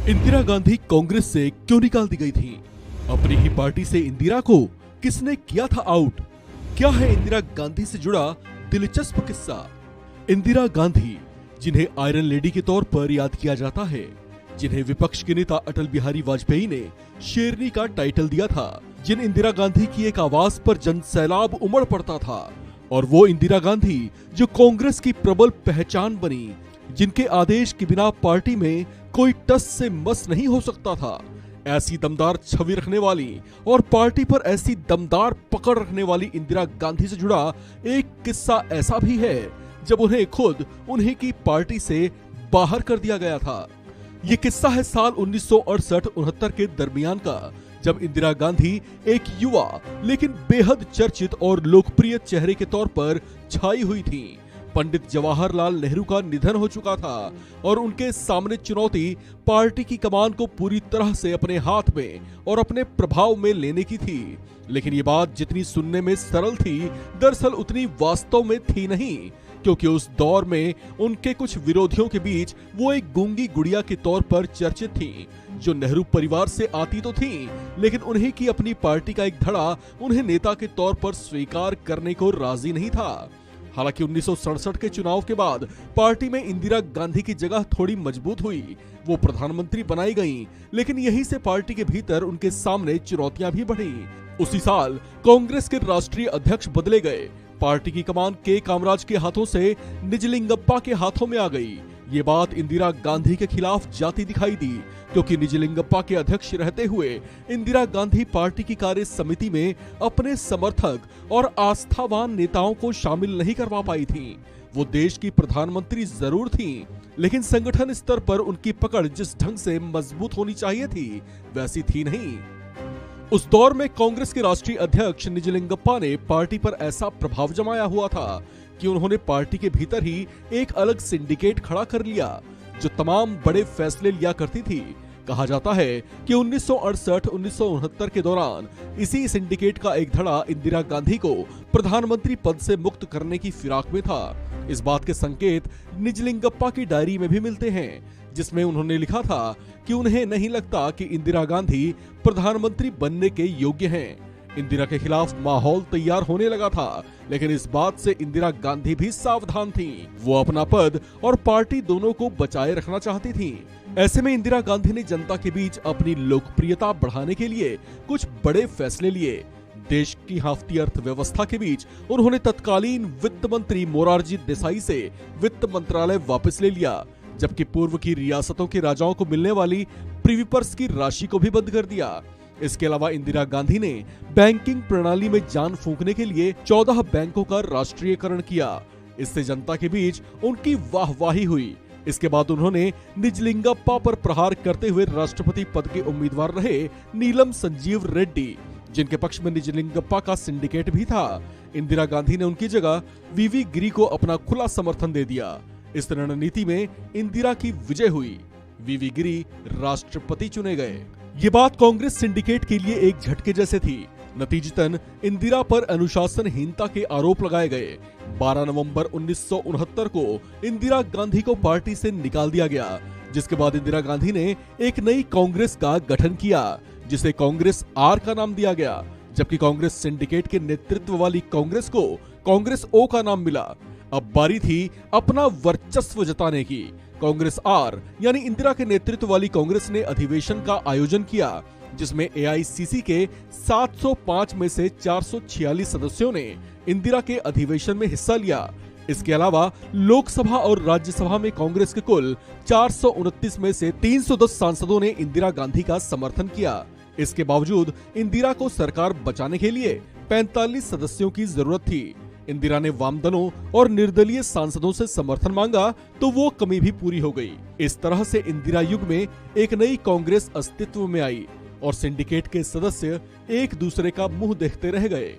इंदिरा गांधी कांग्रेस से क्यों निकाल दी गई थी? अपनी ही पार्टी से इंदिरा को किसने किया था आउट? क्या है इंदिरा गांधी से जुड़ा दिलचस्प किस्सा? इंदिरा गांधी, जिन्हें आयरन लेडी के तौर पर याद किया जाता है, जिन्हें विपक्ष के नेता अटल बिहारी वाजपेयी ने शेरनी का टाइटल दिया था, जिन इंदिरा गांधी की एक आवाज पर जन सैलाब उमड़ पड़ता था, और वो इंदिरा गांधी जो कांग्रेस की प्रबल पहचान बनी, जिनके आदेश के बिना पार्टी में कोई टस से मस नहीं हो सकता था। ऐसी दमदार छवि रखने वाली और पार्टी पर ऐसी दमदार पकड़ रखने वाली इंदिरा गांधी से जुड़ा एक किस्सा ऐसा भी है जब उन्हें खुद उन्हीं की पार्टी से बाहर कर दिया गया था। ये किस्सा है साल 1968-69 के दरमियान का, जब इंदिरा गांधी एक युवा लेकिन बेहद चर्चित और लोकप्रिय चेहरे के तौर पर छाई हुई थी। पंडित जवाहरलाल नेहरू का निधन हो चुका था और उनके सामने चुनौती पार्टी की कमान को पूरी तरह से अपने हाथ में और अपने प्रभाव में लेने की थी। लेकिन ये बात जितनी सुनने में सरल थी, दरअसल उतनी वास्तव में थी नहीं, क्योंकि उस दौर में उनके कुछ विरोधियों के बीच वो एक गूंगी गुड़िया के तौर पर चर्चित थी, जो नेहरू परिवार से आती तो थी, लेकिन उन्हीं की अपनी पार्टी का एक धड़ा उन्हें नेता के तौर पर स्वीकार करने को राजी नहीं था। हालांकि 1967 के चुनाव के बाद पार्टी में इंदिरा गांधी की जगह थोड़ी मजबूत हुई, वो प्रधानमंत्री बनाई गईं, लेकिन यहीं से पार्टी के भीतर उनके सामने चुनौतियां भी बढ़ी। उसी साल कांग्रेस के राष्ट्रीय अध्यक्ष बदले गए। पार्टी की कमान के कामराज के हाथों से निजलिंगप्पा के हाथों में आ गई। ये बात इंदिरा गांधी के खिलाफ जाती दिखाई दी, क्योंकि निजलिंगप्पा के अध्यक्ष रहते हुए इंदिरा गांधी पार्टी की कार्य समिति में अपने समर्थक और आस्थावान नेताओं को शामिल नहीं करवा पाई थी। वो देश की प्रधानमंत्री जरूर थी, लेकिन संगठन स्तर पर उनकी पकड़ जिस ढंग से मजबूत होनी चाहिए थी, वैसी थी नहीं। उस दौर में कांग्रेस के राष्ट्रीय अध्यक्ष निजलिंगप्पा ने पार्टी पर ऐसा प्रभाव जमाया हुआ था कि उन्होंने पार्टी के भीतर ही एक अलग सिंडिकेट खड़ा कर लिया, जो तमाम बड़े फैसले लिया करती थी। कहा जाता है कि 1968-1969 के दौरान इसी सिंडिकेट का एक धड़ा इंदिरा गांधी को प्रधानमंत्री पद से मुक्त करने की फिराक में था। इस बात के संकेत निजलिंगप्पा की डायरी में भी मिलते हैं, जिसमें उन्होंने लिखा था कि उन्हें नहीं लगता कि इंदिरा गांधी प्रधानमंत्री बनने के योग्य हैं। इंदिरा के खिलाफ माहौल तैयार होने लगा था, लेकिन इस बात से इंदिरा गांधी भी सावधान थीं। वो अपना पद और पार्टी दोनों को बचाए रखना चाहती थीं। ऐसे में इंदिरा गांधी ने जनता के बीच अपनी लोकप्रियता बढ़ाने के लिए कुछ बड़े फैसले लिए। देश की हाफती अर्थव्यवस्था के बीच उन्होंने तत्कालीन वित्त मंत्री मोरारजी देसाई से वित्त मंत्रालय वापस ले लिया, जबकि पूर्व की रियासतों के राजाओं को मिलने वाली प्रीवी पर्स की राशि को भी बंद कर दिया। इसके अलावा इंदिरा गांधी ने बैंकिंग प्रणाली में जान फूंकने के लिए 14 बैंकों का राष्ट्रीयकरण किया। इससे जनता के बीच उनकी वाहवाही हुई। इसके बाद उन्होंने निजलिंगप्पा पर प्रहार करते हुए राष्ट्रपति पद के उम्मीदवार रहे नीलम संजीव रेड्डी, जिनके पक्ष में निजलिंगप्पा का सिंडिकेट भी था। इंदिरा गांधी ने उनकी जगह वीवी गिरी को अपना खुला समर्थन दे दिया। इस रणनीति में इंदिरा की विजय हुई। वीवी गिरी राष्ट्रपति चुने गए। ये बात कांग्रेस सिंडिकेट के लिए एक झटके जैसे थी। नतीजतन इंदिरा पर अनुशासनहीनता के आरोप लगाए गए। 12 नवंबर 1969 को इंदिरा गांधी को पार्टी से निकाल दिया गया, जिसके बाद इंदिरा गांधी ने एक नई कांग्रेस का गठन किया, जिसे कांग्रेस आर का नाम दिया गया, जबकि कांग्रेस सिंडिकेट के नेतृत्व वाली कांग्रेस को कांग्रेस ओ का नाम मिला। अब बारी थी अपना वर्चस्व जताने की। कांग्रेस आर यानी इंदिरा के नेतृत्व वाली कांग्रेस ने अधिवेशन का आयोजन किया, जिसमें एआईसीसी के 705 में से 446 सदस्यों ने इंदिरा के अधिवेशन में हिस्सा लिया। इसके अलावा लोकसभा और राज्यसभा में कांग्रेस के कुल 429 में से 310 सांसदों ने इंदिरा गांधी का समर्थन किया। इसके बावजूद इंदिरा को सरकार बचाने के लिए 45 सदस्यों की जरूरत थी। इंदिरा ने वामदलों और निर्दलीय सांसदों से समर्थन मांगा, तो वो कमी भी पूरी हो गई। इस तरह से इंदिरा युग में एक नई कांग्रेस अस्तित्व में आई और सिंडिकेट के सदस्य एक दूसरे का मुंह देखते रह गए।